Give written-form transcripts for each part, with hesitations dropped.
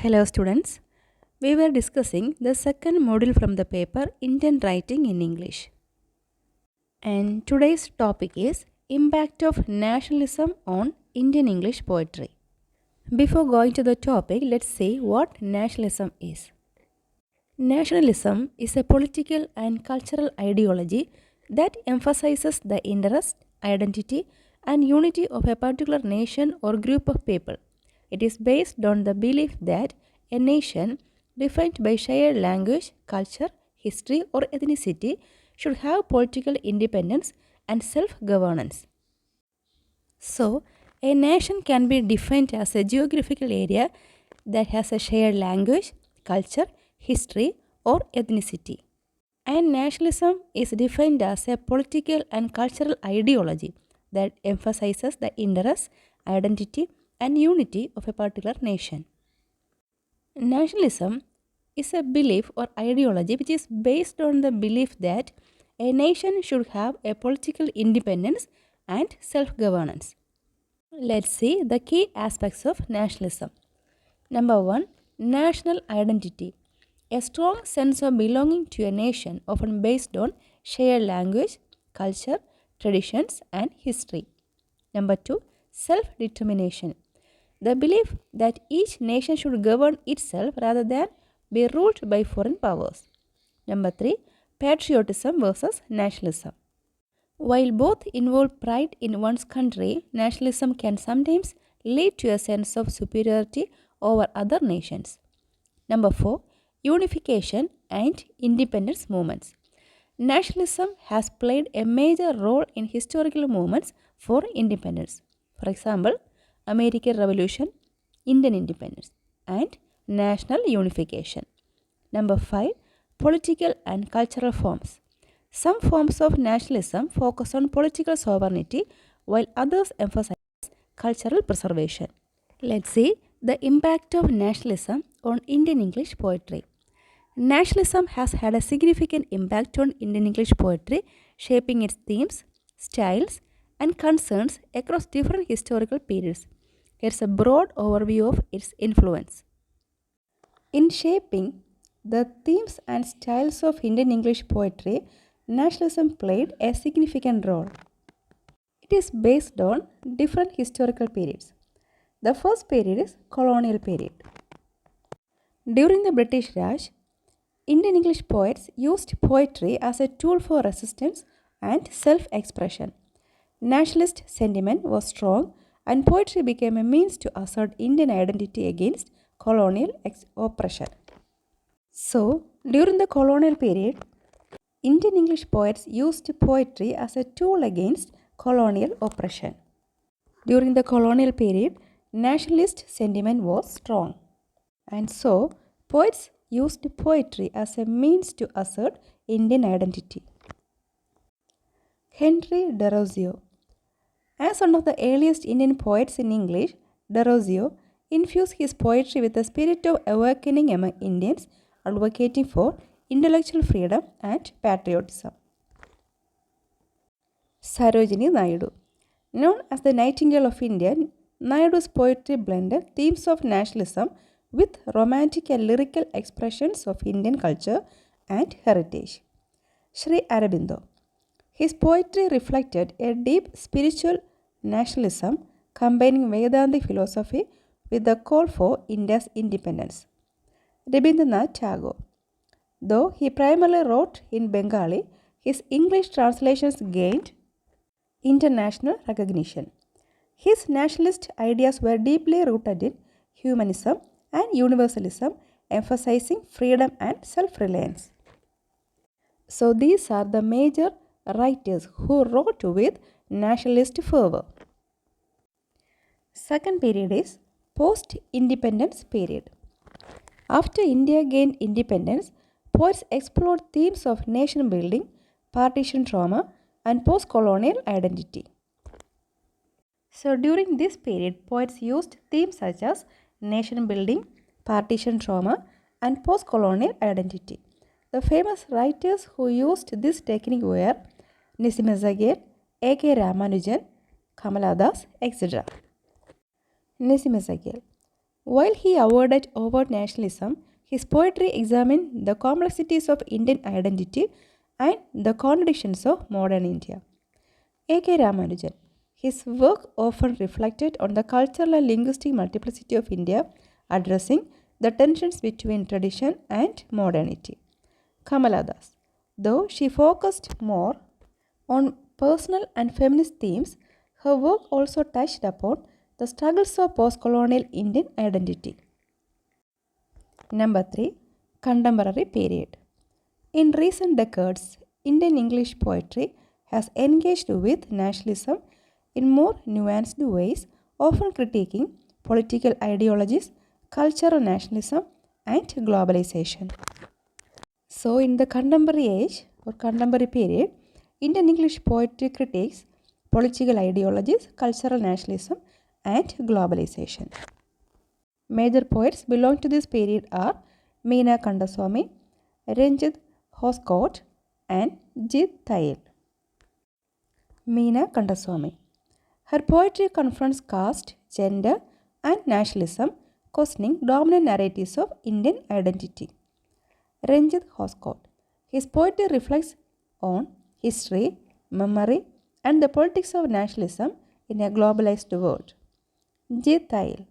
Hello students, we were discussing the second module from the paper Indian Writing in English. And today's topic is Impact of Nationalism on Indian English Poetry. Before going to the topic, let's see what nationalism is. Nationalism is a political and cultural ideology that emphasizes the interest, identity, and unity of a particular nation or group of people. It is based on the belief that a nation defined by shared language, culture, history, or ethnicity should have political independence and self governance. So, a nation can be defined as a geographical area that has a shared language, culture, history, or ethnicity. And nationalism is defined as a political and cultural ideology that emphasizes the interests, identity, and unity of a particular nation. Nationalism is a belief or ideology which is based on the belief that a nation should have a political independence and self governance. Let's see the key aspects of nationalism. Number one, national identity. A strong sense of belonging to a nation, often based on shared language, culture, traditions, and history. Number two, self determination. The belief that each nation should govern itself rather than be ruled by foreign powers. Number three, patriotism versus nationalism. While both involve pride in one's country, nationalism can sometimes lead to a sense of superiority over other nations. Number 4. Unification and independence movements. Nationalism has played a major role in historical movements for independence. For example, American Revolution, Indian independence, and national unification. Number 5. Political and cultural forms. Some forms of nationalism focus on political sovereignty while others emphasize cultural preservation. Let's see the impact of nationalism on Indian English poetry. Nationalism has had a significant impact on Indian English poetry, shaping its themes, styles, and concerns across different historical periods. Here's a broad overview of its influence. In shaping the themes and styles of Indian English poetry, nationalism played a significant role. It is based on different historical periods. The first period is colonial period. During the British Raj, Indian English poets used poetry as a tool for resistance and self-expression. Nationalist sentiment was strong and poetry became a means to assert Indian identity against colonial oppression. So, during the colonial period, Indian English poets used poetry as a tool against colonial oppression. During the colonial period, nationalist sentiment was strong. And so, poets used poetry as a means to assert Indian identity. Henry Derozio. As one of the earliest Indian poets in English, Derozio infused his poetry with the spirit of awakening among Indians, advocating for intellectual freedom and patriotism. Sarojini Naidu. Known as the Nightingale of India, Naidu's poetry blended themes of nationalism with romantic and lyrical expressions of Indian culture and heritage. Sri Aurobindo. His poetry reflected a deep spiritual nationalism, combining Vedantic philosophy with the call for India's independence. Rabindranath Tagore. Though he primarily wrote in Bengali, his English translations gained international recognition. His nationalist ideas were deeply rooted in humanism and universalism, emphasizing freedom and self-reliance. So these are the major writers who wrote with nationalist fervor. Second period is post-independence period. After India gained independence, poets explored themes of nation building, partition trauma, and post-colonial identity. So during this period, poets used themes such as nation building, partition trauma, and post-colonial identity. The famous writers who used this technique were Nisimasagar, A.K. Ramanujan, Kamala Das, etc. Nisimasagar. While he avoided overt nationalism, his poetry examined the complexities of Indian identity and the contradictions of modern India. A.K. Ramanujan. His work often reflected on the cultural and linguistic multiplicity of India, addressing the tensions between tradition and modernity. Kamala Das. Though she focused more on personal and feminist themes, her work also touched upon the struggles of post-colonial Indian identity. Number 3. Contemporary period. In recent decades, Indian English poetry has engaged with nationalism in more nuanced ways, often critiquing political ideologies, cultural nationalism, and globalization. So, in the contemporary age or contemporary period, Indian English poetry critiques political ideologies, cultural nationalism, and globalization. Major poets belong to this period are Meena Kandaswamy, Ranjit Hoskot, and Jit Thayil. Meena Kandaswamy. Her poetry confronts caste, gender, and nationalism, questioning dominant narratives of Indian identity. Ranjit Hoskot. His poetry reflects on history, memory, and the politics of nationalism in a globalized world. Jit Thayil.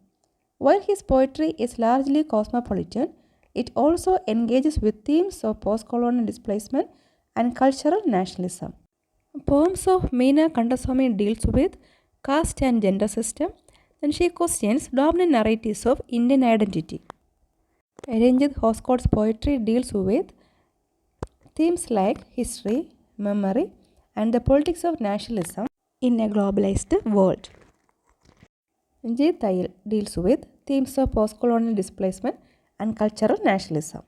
While his poetry is largely cosmopolitan, it also engages with themes of post-colonial displacement and cultural nationalism. Poems of Meena Kandaswamy deals with caste and gender system, then she questions dominant narratives of Indian identity. Ranjit Hoskot's poetry deals with themes like history, memory, and the politics of nationalism in a globalized world. J. Thayil deals with themes of post-colonial displacement and cultural nationalism.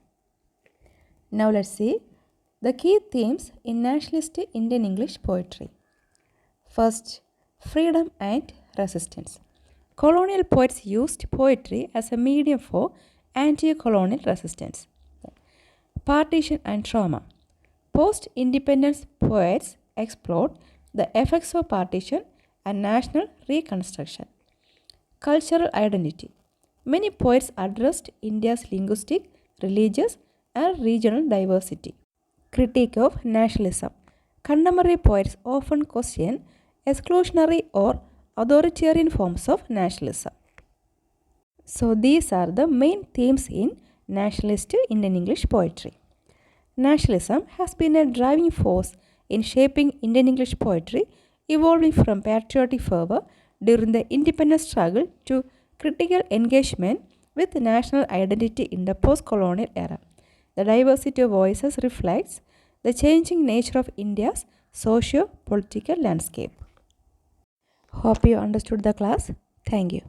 Now let's see the key themes in nationalist Indian English poetry. First, freedom and resistance. Colonial poets used poetry as a medium for anti-colonial resistance. Partition and trauma. Post-independence poets explored the effects of partition and national reconstruction. Cultural identity. Many poets addressed India's linguistic, religious, and regional diversity. Critique of nationalism. Contemporary poets often question exclusionary or authoritarian forms of nationalism. So, these are the main themes in nationalist Indian English poetry. Nationalism has been a driving force in shaping Indian English poetry, evolving from patriotic fervor during the independence struggle to critical engagement with national identity in the post-colonial era. The diversity of voices reflects the changing nature of India's socio-political landscape. Hope you understood the class. Thank you.